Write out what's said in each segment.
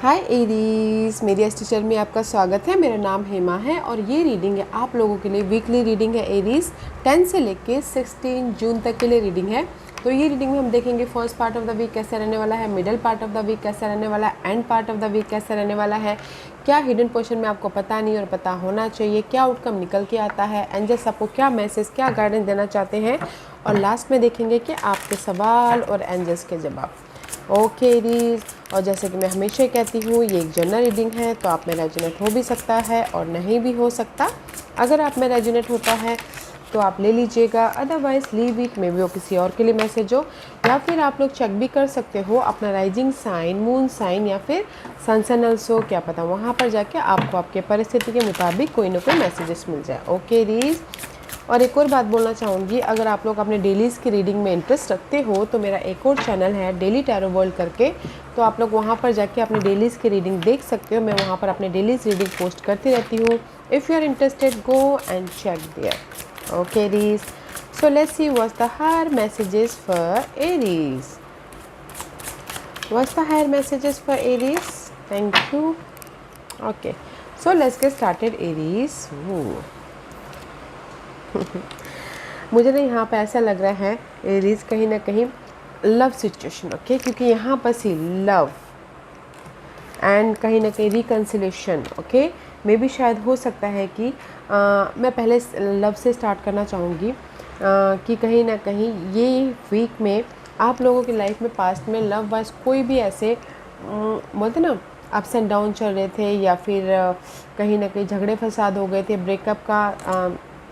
हाय Aries, मेरी S teacher में आपका स्वागत है। मेरा नाम हेमा है और ये रीडिंग है आप लोगों के लिए वीकली रीडिंग है। एरीज 10 से लेके 16 जून तक के लिए रीडिंग है। तो ये रीडिंग में हम देखेंगे first part of the week कैसा रहने वाला है, middle part of the week कैसा रहने वाला है, end part of the week कैसा रहने वाला है, क्या हिडन पोर्शन में आपको पता नहीं और पता होना चाहिए, क्या आउटकम निकल के आता है, एंजल्स आपको क्या मैसेज क्या गाइडेंस देना चाहते हैं, और लास्ट में देखेंगे कि आपके सवाल और एंजल्स के जवाब। ओके एरीज, और जैसे कि मैं हमेशा कहती हूँ ये एक जनरल रीडिंग है, तो आप में रेजोनेट हो भी सकता है और नहीं भी हो सकता। अगर आप में रेजोनेट होता है तो आप ले लीजिएगा, otherwise leave it, may be वो किसी और के लिए मैसेज हो। या फिर आप लोग चेक भी कर सकते हो अपना राइजिंग साइन, मून साइन या फिर सन सन ऑल्सो, क्या पता वहाँ पर जाके आपको आपके परिस्थिति के मुताबिक कोई ना कोई मैसेजेस मिल जाए। ओके एरीज, और एक और बात बोलना चाहूँगी, अगर आप लोग अपने डेलीज़ की रीडिंग में इंटरेस्ट रखते हो तो मेरा एक और चैनल है डेली टैरो वर्ल्ड करके, तो आप लोग वहाँ पर जाके अपने डेलीज़ की रीडिंग देख सकते हो। मैं वहाँ पर अपने डेलीज़ रीडिंग पोस्ट करती रहती हूँ। If you are interested go and check there. Okay Aries, so let's see what's the higher messages for Aries. What's the higher messages for Aries? Thank you. Okay, so let's get started Aries. मुझे ना यहाँ पे ऐसा लग रहा है Aries कहीं ना कहीं लव सिचुएशन, ओके, क्योंकि यहाँ पर सी लव एंड कहीं ना कहीं रिकन्सिलेशन। ओके, मे भी शायद हो सकता है कि मैं पहले लव से स्टार्ट करना चाहूँगी कि कहीं ना कहीं ये वीक में आप लोगों की लाइफ में पास्ट में लव वाइज कोई भी ऐसे बोलते ना अप्स एंड डाउन चल रहे थे, या फिर कहीं ना कहीं झगड़े फसाद हो गए थे,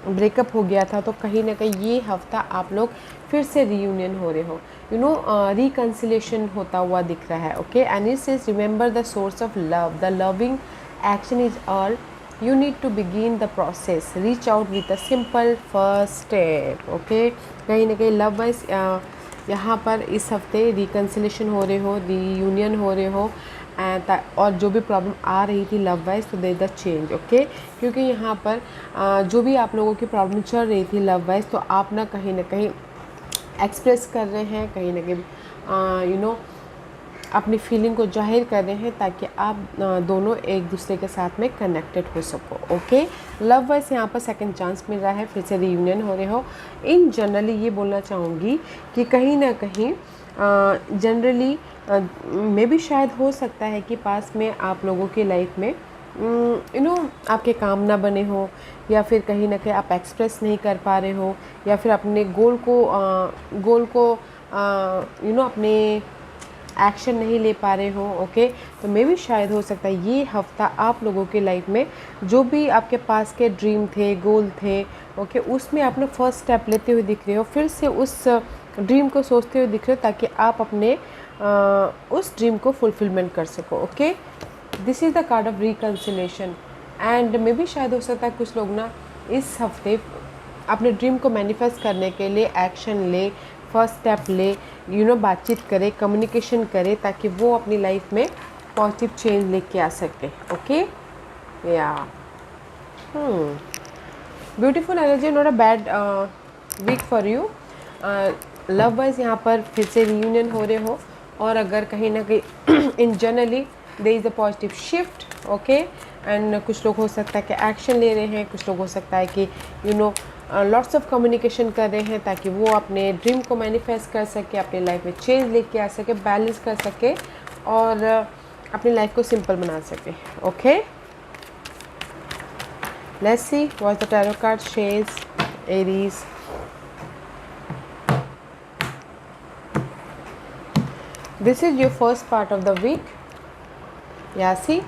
ब्रेकअप हो गया था, तो कहीं ना कहीं ये हफ्ता आप लोग फिर से रीयूनियन हो रहे हो, रिकन्सिलेशन होता हुआ दिख रहा है। Okay, and it says remember the source of love, the loving action is all you need to begin the process, reach out with a simple first step। Okay, कहीं ना कहीं लव वाइज यहाँ पर इस हफ्ते रिकन्सिलेशन हो रहे हो, रीयूनियन हो रहे हो, और जो भी प्रॉब्लम आ रही थी लव वाइज तो दे द चेंज। ओके, क्योंकि यहाँ पर जो भी आप लोगों की प्रॉब्लम चल रही थी लव वाइज, तो आप ना कहीं एक्सप्रेस कर रहे हैं, कहीं ना कहीं अपनी फीलिंग को जाहिर कर रहे हैं, ताकि आप दोनों एक दूसरे के साथ में कनेक्टेड हो सको। ओके, लव वाइज यहाँ पर सेकंड चांस मिल रहा है, फिर से रीयूनियन हो रहे हो। इन जनरली ये बोलना चाहूँगी कि कहीं ना कहीं जनरली मे भी शायद हो सकता है कि पास में आप लोगों की लाइफ में आपके काम ना बने हो, या फिर कहीं ना कहीं आप एक्सप्रेस नहीं कर पा रहे हो, या फिर अपने गोल को अपने एक्शन नहीं ले पा रहे हो। ओके, तो मे भी शायद हो सकता है ये हफ्ता आप लोगों के लाइफ में जो भी आपके पास के ड्रीम थे, गोल थे, ओके, उसमें आप ना फर्स्ट स्टेप लेते हुए दिख रहे हो, फिर से उस ड्रीम को सोचते हुए दिख रहे हो, ताकि आप अपने उस ड्रीम को फुलफिलमेंट कर सको। Okay, this is the card of reconciliation, and may भी शायद हो सकता है कुछ लोग ना इस हफ्ते अपने ड्रीम को मैनिफेस्ट करने के लिए एक्शन ले, फर्स्ट स्टेप ले, बातचीत करे, कम्युनिकेशन करे, ताकि वो अपनी लाइफ में पॉजिटिव चेंज लेके आ सके। ओके, या beautiful energy, not a bad week for you. Love wise यहाँ पर फिर से रीयूनियन हो रहे हो, और अगर कहीं ना कहीं in generally there is a positive shift. Okay, and कुछ लोग हो सकता है कि एक्शन ले रहे हैं, कुछ लोग हो सकता है कि लॉट्स ऑफ कम्युनिकेशन कर रहे हैं, ताकि वो अपने ड्रीम को मैनिफेस्ट कर सके, अपनी लाइफ में चेंज लेके आ सके, बैलेंस कर सके, और अपनी लाइफ को सिंपल बना सके। Okay, let's see what the tarot card shares Aries. This is your first part of the week. या सी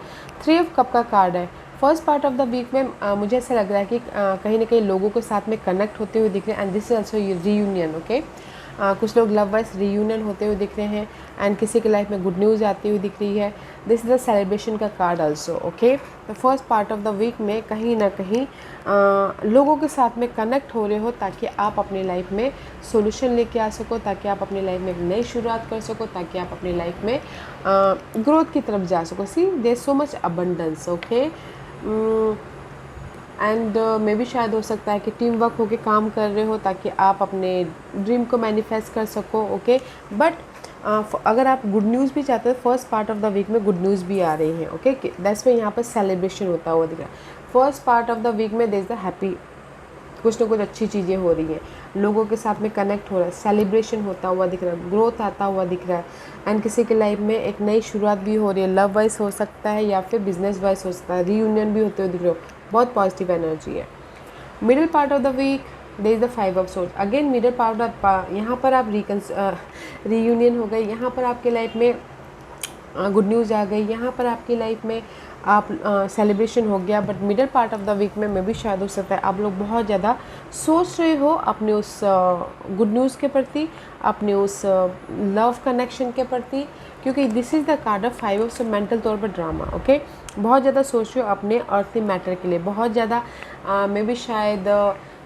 3 ऑफ कप का कार्ड है। First part of the week में मुझे ऐसा लग रहा है कि कहीं ना कहीं लोगों के साथ में कनेक्ट होते हुए दिख रहे हैं, and this is also reunion. Okay, कुछ लोग लव वाइज रीयूनियन होते हुए दिख रहे हैं, एंड किसी की लाइफ में गुड न्यूज़ आती हुई दिख रही है। दिस इज़ द सेलिब्रेशन का card also. Okay, the first part of the week में कहीं ना कहीं लोगों के साथ में कनेक्ट हो रहे हो, ताकि आप अपनी लाइफ में सोल्यूशन लेके आ सको, ताकि आप अपनी लाइफ में एक नई शुरुआत कर सको, ताकि आप अपनी लाइफ में ग्रोथ की तरफ जा सको। See there so much abundance. Okay, and may भी शायद हो सकता है कि टीम वर्क होके काम कर रहे हो, ताकि आप अपने ड्रीम को मैनिफेस्ट कर सको। ओके, बट अगर आप गुड न्यूज़ भी चाहते हो, first part of the week में गुड न्यूज़ भी आ रही हैं, ओके। दैट्स में यहाँ पर सेलिब्रेशन होता हुआ दिख रहा है। First part of the week में देयर इज़ द हैप्पी, कुछ ना कुछ अच्छी चीज़ें हो रही हैं, लोगों के साथ में कनेक्ट हो रहा है, सेलिब्रेशन होता हुआ दिख रहा है, ग्रोथ आता हुआ दिख रहा है, एंड किसी के लाइफ में एक नई शुरुआत भी हो रही है, लव वाइज हो सकता है या फिर बिजनेस वाइज हो सकता है, रीयूनियन भी होते हुए दिख रहे हो, बहुत पॉजिटिव एनर्जी है। Middle part of the week there is the 5 of swords. Again middle part of, यहाँ पर आप रीयूनियन हो गई, यहाँ पर आपके लाइफ में गुड न्यूज़ आ गई, यहाँ पर आपकी लाइफ में आप सेलिब्रेशन हो गया। But middle part of the week में भी शायद हो सकता है आप लोग बहुत ज़्यादा सोच रहे हो अपने उस गुड न्यूज़ के प्रति, अपने उस लव कनेक्शन के प्रति, क्योंकि this is the card of 5 of mental तौर पर ड्रामा, ओके। बहुत ज़्यादा सोच रहे हो अपने अर्थली मैटर के लिए, बहुत ज़्यादा में भी शायद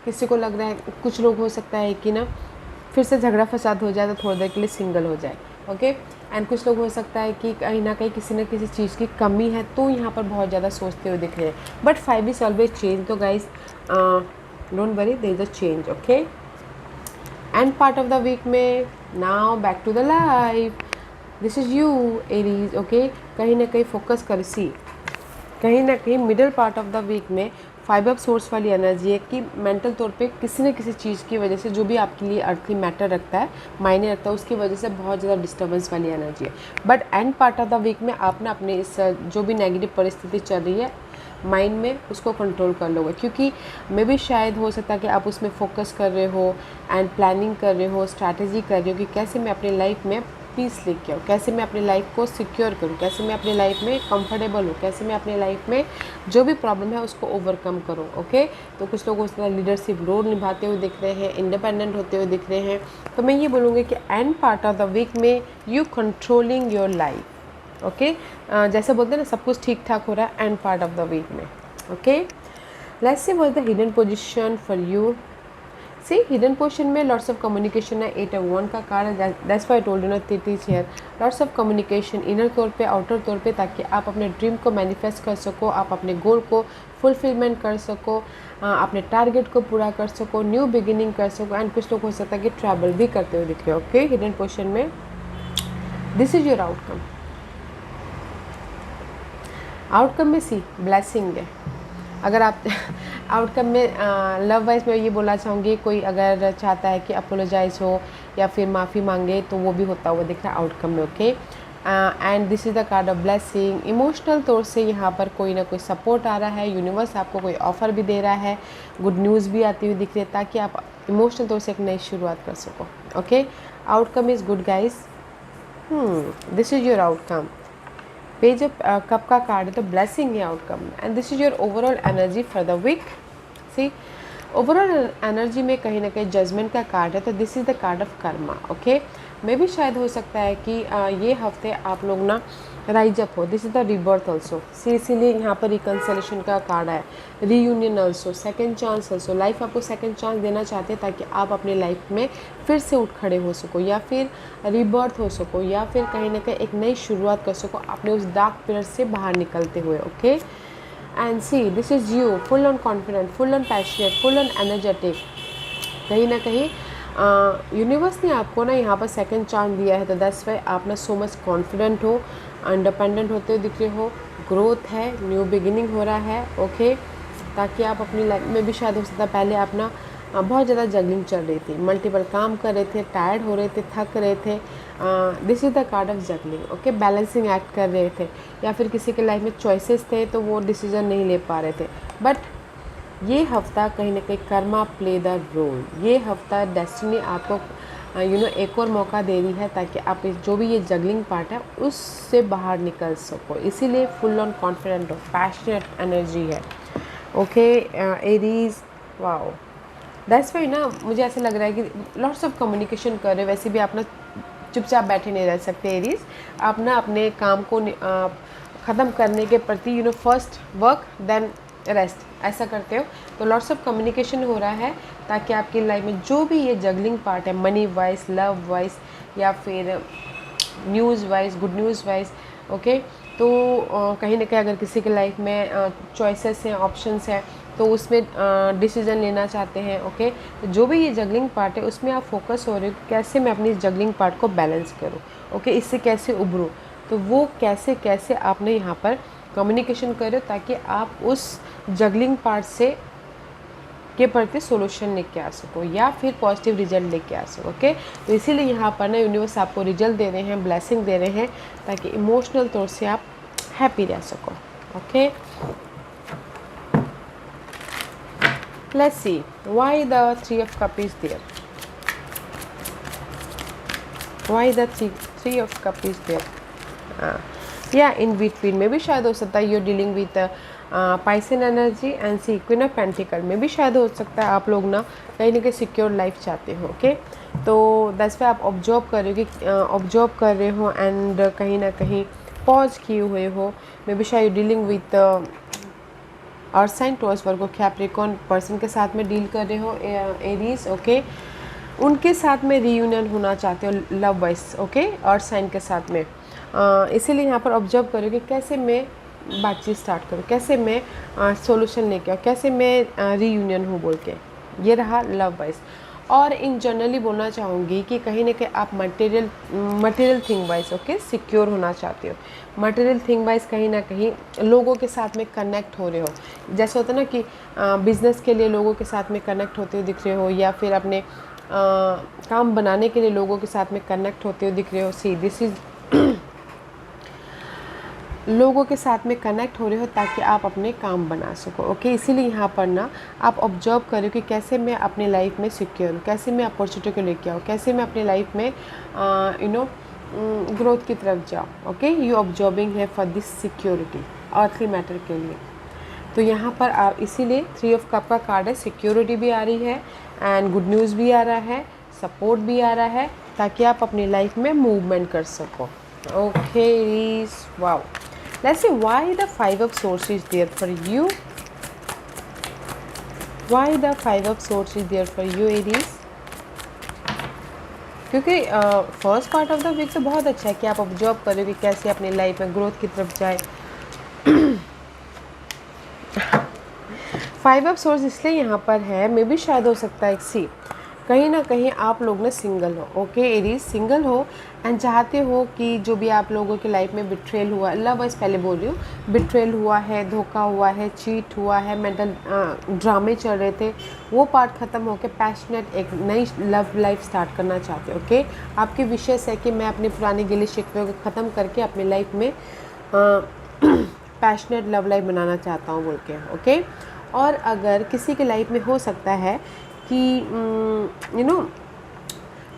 किसी को लग रहा है, कुछ लोग हो सकता है कि ना फिर से झगड़ा फसाद हो जाए तो थोड़ी देर के लिए सिंगल हो जाए, ओके। एंड कुछ लोग हो सकता है कि कहीं ना कहीं किसी न किसी चीज़ की कमी है, तो यहाँ पर बहुत ज़्यादा सोचते हुए दिख रहे हैं। बट 5 इज ऑलवेज चेंज, तो guys don't worry, there is a change, okay. End part of the week में now back to the life, this is you Aries, okay. कहीं ना कहीं फोकस कर, सी कहीं ना कहीं middle part of the week में 5 ऑफ सोर्स वाली एनर्जी है कि मेंटल तौर पे किसी न किसी चीज़ की वजह से, जो भी आपके लिए अर्थली मैटर रखता है, मायने रखता है, उसकी वजह से बहुत ज़्यादा डिस्टर्बेंस वाली एनर्जी है। But end part of the week में आप ना अपने इस जो भी नेगेटिव परिस्थिति चल रही है माइंड में, उसको कंट्रोल कर लोगे, क्योंकि मे भी शायद हो सकता है कि आप उसमें फोकस कर रहे हो एंड प्लानिंग कर रहे हो, स्ट्रैटेजी कर रहे हो कि कैसे मैं अपनी लाइफ में पीस लेके आऊँ, कैसे मैं अपनी लाइफ को सिक्योर करूँ, कैसे मैं अपनी लाइफ में कंफर्टेबल हूँ, कैसे मैं अपनी लाइफ में जो भी प्रॉब्लम है उसको ओवरकम करूँ, ओके। तो कुछ लोग उस तरह लीडरशिप रोल निभाते हुए दिख रहे हैं, इंडिपेंडेंट होते हुए दिख रहे हैं। तो मैं ये बोलूँगी कि end part of the week में you controlling your life, okay. जैसे बोलते हैं ना, सब कुछ ठीक ठाक हो रहा है end part of the week में, okay. Let's see what is the hidden position for you. See hidden position में लॉट्स ऑफ कम्युनिकेशन है, 8 of 1 का कार्ड है, that's why I told you ना, teach here lots of communication, inner तौर पे, outer तौर पे, ताकि आप अपने ड्रीम को मैनिफेस्ट कर सको, आप अपने गोल को फुलफिलमेंट कर सको, अपने टारगेट को पूरा कर सको, न्यू बिगिनिंग कर सको। एंड कुछ लोग हो सकता है कि ट्रैवल भी करते हुए दिख रहे हो, ओके। हिडन पोजीशन में this is your outcome. Outcome में सी ब्लेसिंग है। अगर आप आउटकम में लव वाइज में ये बोलना चाहूँगी, कोई अगर चाहता है कि अपोलोजाइज हो या फिर माफ़ी मांगे, तो वो भी होता हुआ दिख रहा है आउटकम में, okay. And this is the card of blessing. Emotional तौर से यहाँ पर कोई ना कोई सपोर्ट आ रहा है, यूनिवर्स आपको कोई ऑफ़र भी दे रहा है, गुड न्यूज़ भी आती हुई दिख रही है, ताकि आप इमोशनल तौर से एक नई शुरुआत कर सको, okay. Outcome is good guys. This is your outcome. Page of cup का कार्ड है, तो ब्लेसिंग है outcome, and this is your overall energy for the week. See overall energy में कहीं ना कहीं जजमेंट का कार्ड है, तो this is the card of karma, okay. May भी शायद हो सकता है कि ये हफ्ते आप लोग ना राइज अप हो, this is the rebirth also, इसीलिए यहाँ पर रिकन्सिलेशन का कार्ड है, reunion also, second chance also. Life आपको सेकेंड चांस देना चाहते हैं ताकि आप अपनी लाइफ में फिर से उठ खड़े हो सको, या फिर रिबर्थ हो सको, या फिर कहीं ना कहीं एक नई शुरुआत कर सको अपने उस डार्क पीरियड से बाहर निकलते हुए, okay. And see this is you, full on confident, full on passionate, full on energetic. कहीं ना कहीं यूनिवर्स ने आपको ना यहाँ पर सेकंड चांस दिया है, तो दैट्स वाई आप ना सो मच कॉन्फिडेंट हो, इंडिपेंडेंट होते हुए दिख रहे हो, ग्रोथ है, न्यू बिगिनिंग हो रहा है, ओके। ताकि आप अपनी लाइफ में भी शायद हो सकता है पहले आप ना बहुत ज़्यादा जगलिंग चल रही थी, मल्टीपल काम कर रहे थे, टायर्ड हो रहे थे, थक रहे थे, this is the card of juggling, okay. Balancing act कर रहे थे, या फिर किसी के लाइफ में चॉइसेस थे तो वो डिसीजन नहीं ले पा रहे थे। बट ये हफ्ता कहीं ना कहीं कर्मा प्ले द रोल, ये हफ्ता डेस्टिनी आपको एक और मौका दे रही है ताकि आप जो भी ये जगलिंग पार्ट है उससे बाहर निकल सको, इसीलिए फुल ऑन कॉन्फिडेंट हो, पैशनेट एनर्जी है, okay. Aries, wow, that's why ना मुझे ऐसा लग रहा है कि लॉट्स ऑफ कम्युनिकेशन कर रहे हो। वैसे भी आप ना चुपचाप बैठे नहीं रह सकते एरीज, आप ना अपने काम को ख़त्म करने के प्रति फर्स्ट वर्क देन रेस्ट, ऐसा करते हो। तो लॉट्स ऑफ कम्युनिकेशन हो रहा है ताकि आपकी लाइफ में जो भी ये जगलिंग पार्ट है, मनी वाइज, लव वाइज, या फिर news wise, good news wise, okay. तो कहीं ना कहीं अगर किसी के लाइफ में चॉइसेस हैं, ऑप्शंस हैं, तो उसमें डिसीजन लेना चाहते हैं। ओके, तो जो भी ये जगलिंग पार्ट है उसमें आप फोकस हो रहे हो कैसे मैं अपनी जगलिंग पार्ट को बैलेंस करूँ। ओके, इससे कैसे उभरूँ, तो वो कैसे कैसे आपने यहाँ पर कम्युनिकेशन करो ताकि आप उस जगलिंग पार्ट से के प्रति सोल्यूशन लेके आ सको या फिर पॉजिटिव रिजल्ट लेके आ सको। ओके, तो इसीलिए यहाँ पर ना यूनिवर्स आपको रिजल्ट दे रहे हैं, ब्लेसिंग दे रहे हैं ताकि इमोशनल तौर से आप हैप्पी रह सको। Okay, let's see why the 3 of Cup is there, why the 3 of Cup is there. या इन बिटवीन में भी शायद हो सकता है you dealing with Pisces energy and see queen of pentacle में भी शायद हो सकता है आप लोग ना कहीं सिक्योर लाइफ चाहते हो। ओके, तो दैट्स पे आप ऑब्जर्व कर रहे हो कि ऑब्जर्व कर रहे हो एंड कहीं ना कहीं पॉज किए हुए हो। मे बी शायद dealing with earth sign, Taurus, Virgo, Capricorn person के साथ में डील कर रहे हो, एरीज। ओके, उनके साथ में रीयूनियन होना चाहते हो love wise. Okay, earth sign के साथ में इसीलिए यहाँ पर ऑब्जर्व करो कि कैसे मैं बातचीत स्टार्ट करूँ, कैसे मैं सॉल्यूशन लेके आऊँ, कैसे मैं रीयूनियन हूँ बोल के। ये रहा लव वाइज। और इन जनरली बोलना चाहूँगी कि कहीं ना कहीं आप material thing wise okay secure होना चाहते हो। मटेरियल थिंग वाइज कहीं ना कहीं लोगों के साथ में कनेक्ट हो रहे हो। जैसे होता है ना कि बिज़नेस के लिए लोगों के साथ में कनेक्ट होते हुए दिख रहे हो या फिर अपने काम बनाने के लिए लोगों के साथ में कनेक्ट होते हुए दिख रहे हो। सी दिस इज़ लोगों के साथ में कनेक्ट हो रहे हो ताकि आप अपने काम बना सको। ओके, इसीलिए यहाँ पर ना आप ऑब्जर्व करो कि कैसे मैं अपनी लाइफ में सिक्योर हूँ, कैसे मैं अपॉर्चुनिटी को लेके आऊँ, कैसे मैं अपनी लाइफ में ग्रोथ की तरफ जाऊँ। ओके, यू ऑब्जर्विंग है for this security earthly matter के लिए। तो यहाँ पर आप इसीलिए 3 of Cup का कार्ड है, सिक्योरिटी भी आ रही है एंड गुड न्यूज़ भी आ रहा है, सपोर्ट भी आ रहा है ताकि आप अपनी लाइफ में मूवमेंट कर सको। Okay, wow. Let's see why the 5 of Swords is there for you. Why the 5 of Swords is there for you, Aries? क्योंकि first part of the week तो बहुत अच्छा है कि आप ऑब्जर्व करो कि कैसे अपनी लाइफ में ग्रोथ की तरफ जाए। 5 of Swords इसलिए यहाँ पर है, मे भी शायद हो सकता है सी कहीं ना कहीं आप लोग ना सिंगल हो। ओके, एरीज सिंगल हो एंड चाहते हो कि जो भी आप लोगों की लाइफ में बिट्रेल हुआ, लव वाइज पहले बोल रही हूँ, बिट्रेल हुआ है, धोखा हुआ है, चीट हुआ है, मेंटल ड्रामे चल रहे थे, वो पार्ट ख़त्म होकर पैशनेट एक नई लव लाइफ स्टार्ट करना चाहते हो। ओके, आपकी विशेष है कि मैं अपने पुराने गिले शिकवे को ख़त्म करके अपनी लाइफ में पैशनेट लव लाइफ बनाना चाहता हूँ बोल के। ओके, और अगर किसी की लाइफ में हो सकता है कि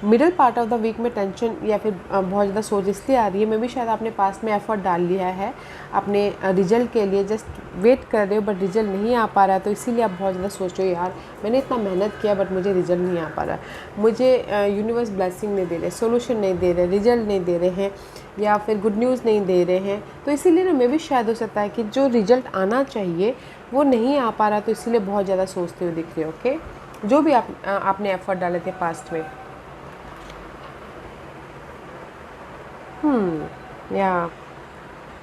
middle part of the week में टेंशन या फिर बहुत ज़्यादा सोच इसलिए आ रही है, मैं भी शायद आपने पास में एफर्ट डाल लिया है अपने रिजल्ट के लिए, जस्ट वेट कर रहे हो बट रिजल्ट नहीं आ पा रहा है, तो इसीलिए आप बहुत ज़्यादा सोच रहे हो यार मैंने इतना मेहनत किया बट मुझे रिजल्ट नहीं आ पा रहा है, मुझे यूनिवर्स ब्लेसिंग नहीं दे रहे, सोल्यूशन नहीं दे रहे, रिजल्ट नहीं दे रहे हैं या फिर गुड न्यूज़ नहीं दे रहे हैं। तो इसीलिए ना मैं भी शायद हो सकता है कि जो रिजल्ट आना चाहिए वो नहीं आ पा रहा, तो इसीलिए बहुत ज़्यादा सोचते हुए दिख रहे हो। ओके, जो भी आपने एफर्ट डाले थे पास्ट में। या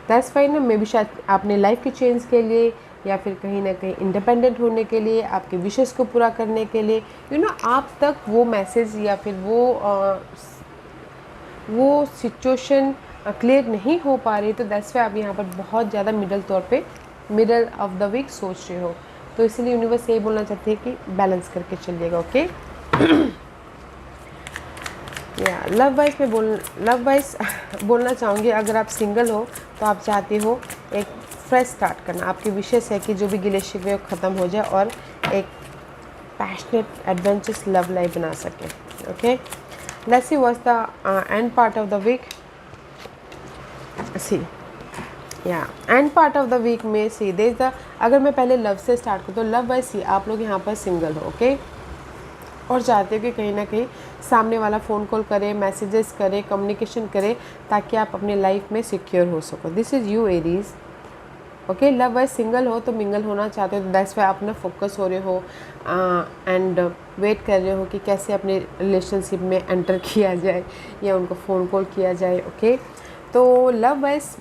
दैट्स फाइन ना, मे भी शायद आपने लाइफ के चेंज के लिए या फिर कहीं ना कहीं इंडिपेंडेंट होने के लिए, आपके विशेष को पूरा करने के लिए आप तक वो मैसेज या फिर वो सिचुएशन क्लियर नहीं हो पा रही, तो दैट्स वाई आप यहाँ पर बहुत ज़्यादा मिडल ऑफ द वीक सोच रहे हो। तो इसलिए यूनिवर्स यही बोलना चाहते हैं कि बैलेंस करके चलिएगा। ओके, या लव वाइज बोलना चाहूँगी, अगर आप सिंगल हो तो आप चाहते हो एक फ्रेश स्टार्ट करना, आपकी विशेष है कि जो भी गिले शिकवे ख़त्म हो जाए और एक पैशनेट एडवेंचरस लव लाइफ बना सके। Okay, let's see what's the end part of the week. See या end part of the week में सी देयर द, अगर मैं पहले लव से स्टार्ट करूँ तो लव वाइज सी आप लोग यहाँ पर सिंगल हो। ओके, और चाहते हो कि कहीं ना कहीं सामने वाला फ़ोन कॉल करे, मैसेजेस करे, कम्युनिकेशन करे ताकि आप अपने लाइफ में सिक्योर हो सको। This is you Aries. Okay, love wise single हो तो मिंगल होना चाहते हो, तो दैट्स वाई आप ना फोकस हो रहे हो एंड वेट कर रहे हो कि कैसे अपने रिलेशनशिप में एंटर किया जाए या उनको फ़ोन कॉल किया जाए। ओके, तो लव वाइज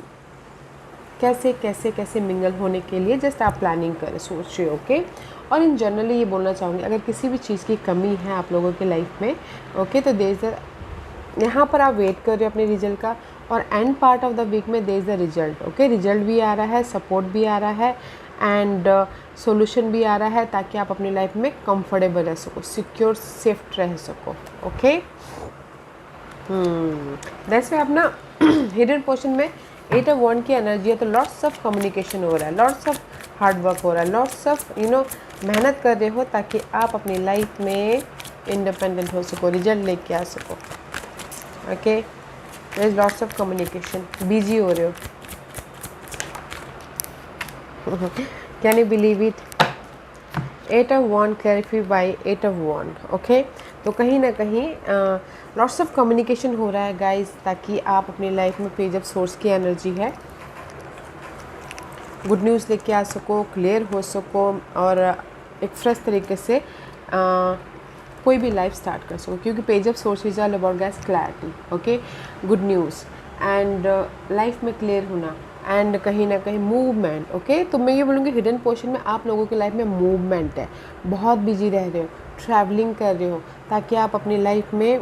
कैसे कैसे कैसे मिंगल होने के लिए जस्ट आप प्लानिंग करें, सोचिए, ओके। और इन जनरली ये बोलना चाहूँगी, अगर किसी भी चीज़ की कमी है आप लोगों के लाइफ में, ओके, तो देयर इज़ यहाँ पर आप वेट कर रहे हो अपने रिजल्ट का, और end part of the week में there is the result, okay. Result भी आ रहा है, सपोर्ट भी आ रहा है, एंड सॉल्यूशन भी आ रहा है, ताकि आप अपनी लाइफ में कंफर्टेबल रह सको, सिक्योर सेफ रह सको, ओके। दैट्स वे अपना हिडन पोर्शन में 8 ऑफ वन की एनर्जी है, तो लॉट्स ऑफ कम्युनिकेशन हो रहा है, लॉट्स ऑफ हार्ड वर्क हो रहा है, लॉट्स ऑफ मेहनत कर रहे हो ताकि आप अपनी लाइफ में इंडिपेंडेंट हो सको, रिजल्ट लेके आ सको, okay. There is lots of communication, busy हो रहे हो। Can you believe it? 8 of one clarify by 8 of one, okay. तो कहीं ना कहीं लॉट्स ऑफ कम्युनिकेशन हो रहा है गाइस, ताकि आप अपनी लाइफ में पेज ऑफ सोर्स की एनर्जी है, गुड न्यूज़ लेके आ सको, क्लियर हो सको, और एक फ्रेश तरीके से कोई भी लाइफ स्टार्ट कर सको, क्योंकि page of source is all about guys clarity, okay, good news and life में क्लियर होना, एंड कहीं ना कहीं मूवमेंट, ओके। तो मैं ये बोलूँगी हिडन पोर्शन में आप लोगों की लाइफ में मूवमेंट है, बहुत बिजी रह रहे हो, ट्रैवलिंग कर रहे हो, ताकि आप अपनी लाइफ में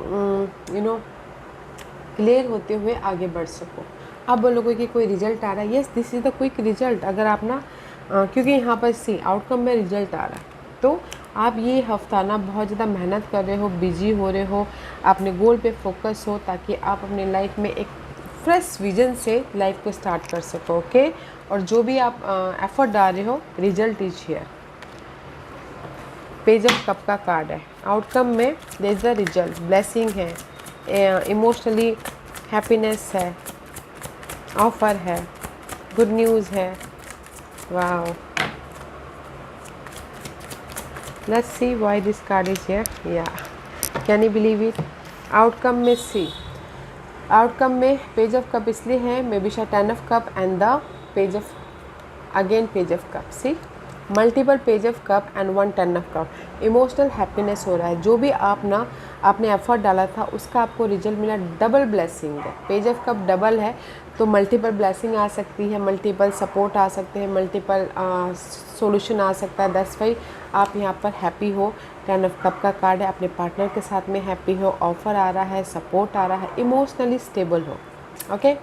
क्लियर होते हुए आगे बढ़ सको। आप बोलोगे कि कोई रिजल्ट आ रहा है, yes this is the quick result. अगर आप ना क्योंकि यहाँ पर सी आउटकम में रिजल्ट आ रहा है, तो आप ये हफ्ता ना बहुत ज़्यादा मेहनत कर रहे हो, बिजी हो रहे हो, अपने गोल पे फोकस हो, ताकि आप अपनी लाइफ में एक फ्रेश विजन से लाइफ को स्टार्ट कर सको, ओके। और जो भी आप एफर्ट डाल रहे हो, result is here. Page of cup का कार्ड है, आउटकम में there is the result, blessing है, इमोशनली हैप्पीनेस है, ऑफर है, गुड न्यूज़ है, wow. Let's see why this card is here, या can you believe it? Outcome में see, outcome में पेज ऑफ कप इसलिए है, मे बी शायद 10 of cup and the page of again page of cup, see multiple page of cup and 1 10 of cup. Emotional happiness हो रहा है, जो भी आप ना आपने एफर्ट डाला था उसका आपको रिजल्ट मिला, डबल ब्लेसिंग है, पेज ऑफ कप डबल है, तो मल्टीपल ब्लेसिंग आ सकती है, मल्टीपल सपोर्ट आ सकते हैं, मल्टीपल सॉल्यूशन आ सकता है। दैट्स व्हाई आप यहाँ पर हैप्पी हो। 10 ऑफ कप का कार्ड है, अपने पार्टनर के साथ में हैप्पी हो, ऑफर आ रहा है, सपोर्ट आ रहा है, इमोशनली स्टेबल हो, ओके।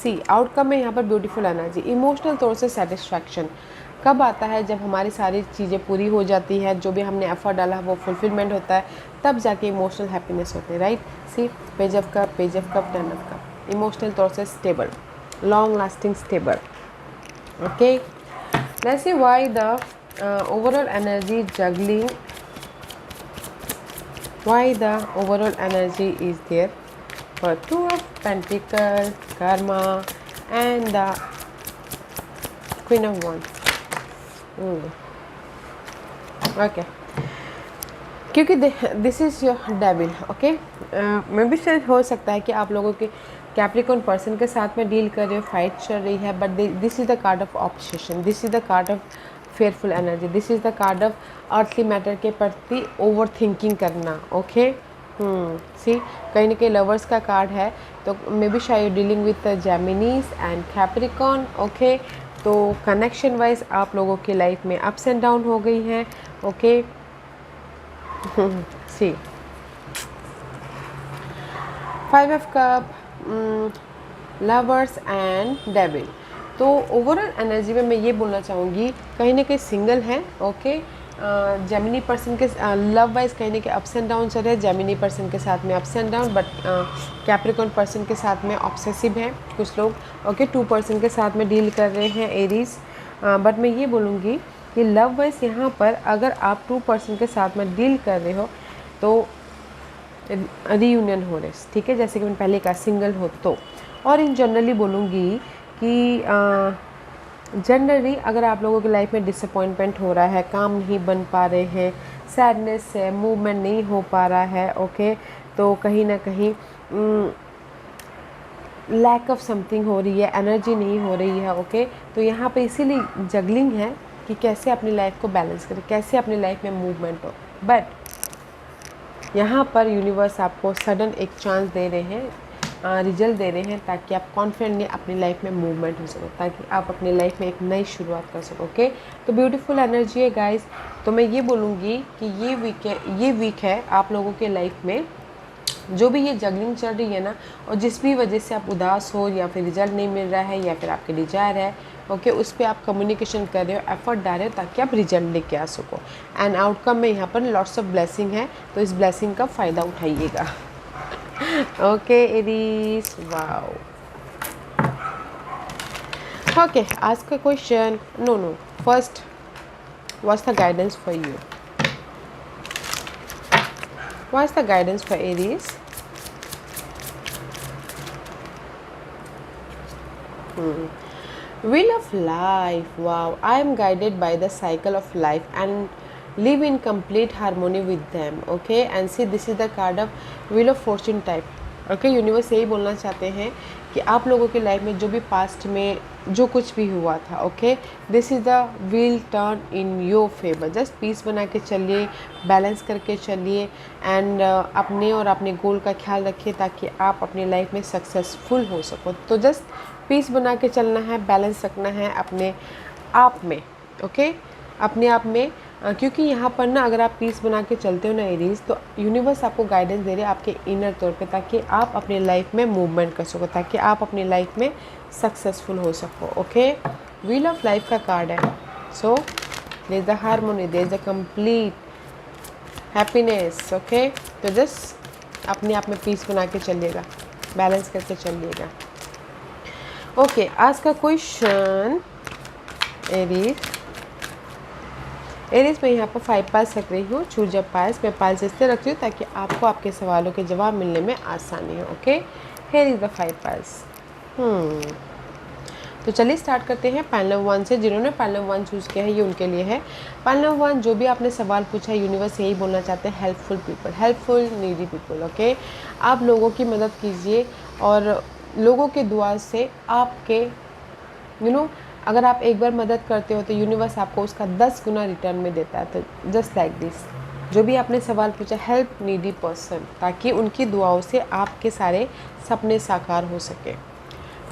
सी आउटकम में यहाँ पर ब्यूटीफुल एनर्जी, इमोशनल तौर से सेटिस्फैक्शन कब आता है? जब हमारी सारी चीज़ें पूरी हो जाती है, जो भी हमने एफर्ट डाला है वो फुलफिलमेंट होता है, तब जाके इमोशनल हैप्पीनेस होते हैं, right. See page of cup, page of cup, 10 of cup, emotional तौर से stable, long lasting stable, okay. Let's see why the overall energy juggling, why the overall energy is there for 2 of Pentacles, Karma, and the Queen of Wands. Okay, क्योंकि this is your devil, okay. मैं भी शायद हो सकता है कि आप लोगों के कैप्रिकॉर्न पर्सन के साथ में डील कर रहे हो, फाइट चल रही है, but this is the card of obsession, this is the card of fearful energy, this is the card of earthly matter के प्रति ओवर थिंकिंग करना, ओके। सी कहीं ना कहीं लवर्स का कार्ड है, तो मे बी शायद dealing with Geminis and Capricorn, okay. तो कनेक्शन वाइज आप लोगों की लाइफ में अप्स एंड डाउन हो गई हैं, okay. See 5 of cup, lovers and devil. तो ओवरऑल एनर्जी में मैं ये बोलना चाहूँगी, कहीं ना कहीं सिंगल है, ओके। जेमिनी पर्सन के लव वाइज कहीं ना कहीं अप्स एंड डाउन चल रहे हैं, जेमिनी पर्सन के साथ में ups and down, but Capricorn person के साथ में ऑब्सेसिव है कुछ लोग, ओके। 2 पर्सन के साथ में डील कर रहे हैं, एरीज। बट मैं ये बोलूँगी कि लव वाइज यहाँ पर अगर आप 2 पर्सन के साथ में डील कर रहे हो तो रीयूनियन हो रहे, ठीक है, जैसे कि मैंने पहले कहा सिंगल हो तो। और इन जनरली बोलूँगी कि जनरली अगर आप लोगों की लाइफ में डिसअपॉइंटमेंट हो रहा है, काम नहीं बन पा रहे हैं, सैडनेस है, मूवमेंट नहीं हो पा रहा है, ओके, तो कहीं ना कहीं लैक ऑफ समथिंग हो रही है, एनर्जी नहीं हो रही है, ओके। तो यहाँ पे इसीलिए जगलिंग है कि कैसे अपनी लाइफ को बैलेंस करें, कैसे अपनी लाइफ में मूवमेंट हो। बट यहाँ पर यूनिवर्स आपको सडन एक चांस दे रहे हैं रिजल्ट दे रहे हैं ताकि आप कॉन्फिडेंटली अपनी लाइफ में मूवमेंट हो सको, ताकि आप अपनी लाइफ में एक नई शुरुआत कर सको। ओके, तो ब्यूटीफुल एनर्जी है गाइस। तो मैं ये बोलूँगी कि ये वीक है आप लोगों के लाइफ में, जो भी ये जगलिंग चल रही है ना, और जिस भी वजह से आप उदास हो या फिर रिजल्ट नहीं मिल रहा है या फिर आपके डिजायर है, ओके, उस पर आप कम्युनिकेशन कर रहे हो, एफर्ट डाल रहे हो ताकि आप रिजल्ट लेके आ सको। एंड आउटकम में यहाँ पर लॉट्स ऑफ ब्लेसिंग है, तो इस ब्लेसिंग का फ़ायदा उठाइएगा। Okay Aries, wow. ओके, आज का question, no first, what's the guidance for you? What's the guidance for Aries? Wheel of life. Wow, I am guided by the cycle of life and live in complete harmony with them. Okay, and see, this is the card of Wheel of Fortune type. Okay, universe यही बोलना चाहते हैं कि आप लोगों की life में जो भी पास्ट में जो कुछ भी हुआ था, okay, this is the wheel turn in your favour. Just peace बना के चलिए, बैलेंस करके चलिए, एंड अपने और अपने गोल का ख्याल रखिए ताकि आप अपनी लाइफ में सक्सेसफुल हो सको। तो जस्ट पीस बना के चलना है, बैलेंस रखना है अपने आप में, ओके, अपने आप में। क्योंकि यहाँ पर ना अगर आप पीस बना के चलते हो ना एरीज, तो यूनिवर्स आपको गाइडेंस दे रहे हैं आपके इनर तौर पे, ताकि आप अपनी लाइफ में मूवमेंट कर सको, ताकि आप अपनी लाइफ में सक्सेसफुल हो सको। ओके, व्हील ऑफ लाइफ का कार्ड है। So there is the harmony, there is the complete happiness. Okay, तो जस्ट अपने आप में पीस बना के चलिएगा, बैलेंस करके चलिएगा। ओके, आज का क्वेश्चन एरीज मैं यहाँ पर 5 पाइल्स रख रही हूँ। चूज अ पाइल्स, मैं पाइल्स इसलिए रख रही हूँ ताकि आपको आपके सवालों के जवाब मिलने में आसानी हो। Okay, here is the 5 piles. तो चलिए स्टार्ट करते हैं पाइल नंबर 1 से। जिन्होंने पाइल नंबर 1 चूज़ किया है ये उनके लिए है। पाइल नंबर 1, जो भी आपने सवाल पूछा है, यूनिवर्स यही बोलना चाहते हैं, helpful people, helpful needy people. Okay, आप लोगों की मदद कीजिए और लोगों के दुआ से आपके अगर आप एक बार मदद करते हो तो यूनिवर्स आपको उसका 10 गुना रिटर्न में देता है। तो जस्ट लाइक दिस, जो भी आपने सवाल पूछा, हेल्प नीडी पर्सन, ताकि उनकी दुआओं से आपके सारे सपने साकार हो सके।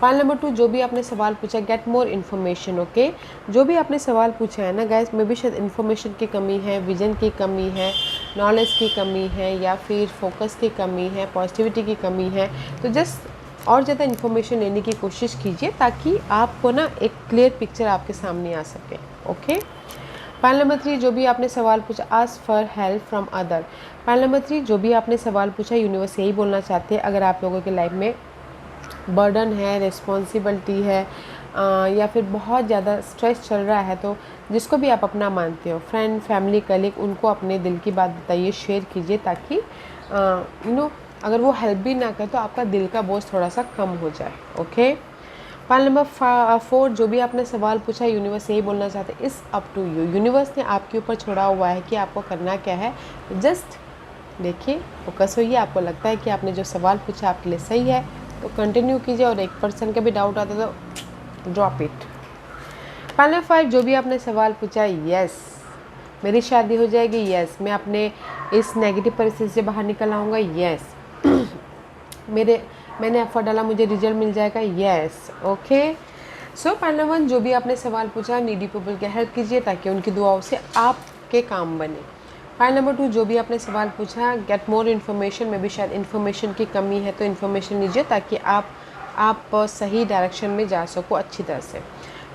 पाइल नंबर 2, जो भी आपने सवाल पूछा, गेट मोर इन्फॉर्मेशन। ओके, जो भी आपने सवाल पूछा है ना गाइस, में भी शायद इन्फॉर्मेशन की कमी है, विजन की कमी है, नॉलेज की कमी है, या फिर फोकस की कमी है, पॉजिटिविटी की कमी है। तो जस्ट और ज़्यादा इन्फॉर्मेशन लेने की कोशिश कीजिए ताकि आपको ना एक क्लियर पिक्चर आपके सामने आ सके। ओके, पाइल नंबर 3, जो भी आपने सवाल पूछा, ask for help from other. Pile number 3, जो भी आपने सवाल पूछा, यूनिवर्स यही बोलना चाहते हैं, अगर आप लोगों के लाइफ में बर्डन है, रिस्पॉन्सिबिलिटी है, या फिर बहुत ज़्यादा स्ट्रेस चल रहा है, तो जिसको भी आप अपना मानते हो, फ्रेंड, फैमिली, कलीग, उनको अपने दिल की बात बताइए, शेयर कीजिए, ताकि अगर वो हेल्प भी ना करे तो आपका दिल का बोझ थोड़ा सा कम हो जाए। ओके, पाइल नंबर 4, जो भी आपने सवाल पूछा, यूनिवर्स यही बोलना चाहते हैं, it's up to you. Universe ने आपके ऊपर छोड़ा हुआ है कि आपको करना क्या है। जस्ट देखिए, फोकस होइए, आपको लगता है कि आपने जो सवाल पूछा आपके लिए सही है तो कंटिन्यू कीजिए, और 1% का भी डाउट आता तो ड्रॉप इट। पाइल नंबर 5, जो भी आपने सवाल पूछा, यस मेरी शादी हो जाएगी, यस मैं अपने इस नेगेटिव परिस्थिति से बाहर निकल आऊँगा, यस मैंने एफर्ट डाला, मुझे रिजल्ट मिल जाएगा, यस। ओके, सो पाइल नंबर 1, जो भी आपने सवाल पूछा, नीडी पीपल की हेल्प कीजिए ताकि उनकी दुआओं से आपके काम बने। पाइल नंबर 2, जो भी आपने सवाल पूछा, गेट मोर इन्फॉर्मेशन, में भी शायद इन्फॉर्मेशन की कमी है, तो इन्फॉर्मेशन लीजिए ताकि आप सही डायरेक्शन में जा सको अच्छी तरह से।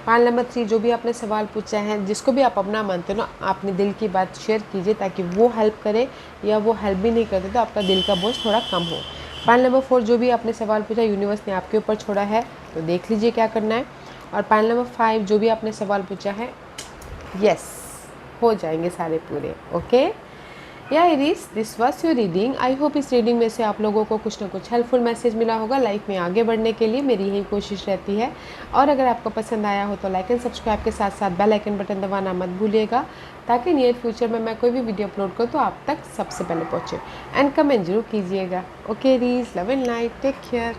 पाइल नंबर 3, जो भी आपने सवाल पूछा है, जिसको भी आप अपना मानते हो ना, अपने दिल की बात शेयर कीजिए ताकि वो हेल्प करे, या वो हेल्प भी नहीं करते तो आपका दिल का बोझ थोड़ा कम हो। पाइल नंबर 4, जो भी आपने सवाल पूछा, यूनिवर्स ने आपके ऊपर छोड़ा है, तो देख लीजिए क्या करना है। और पाइल नंबर 5, जो भी आपने सवाल पूछा है, यस हो जाएंगे सारे पूरे। ओके, या Aries, this was your reading. I hope इस रीडिंग में से आप लोगों को कुछ ना कुछ हेल्पफुल मैसेज मिला होगा। लाइफ में आगे बढ़ने के लिए मेरी यही कोशिश रहती है। और अगर आपको पसंद आया हो तो लाइक एंड सब्सक्राइब के साथ साथ बेल आइकन बटन दबाना मत भूलिएगा, ताकि नियर फ्यूचर में मैं कोई भी वीडियो अपलोड करूँ तो आप तक सबसे पहले पहुँचे। एंड कमेंट जरूर कीजिएगा। Okay Aries, love and light, take care.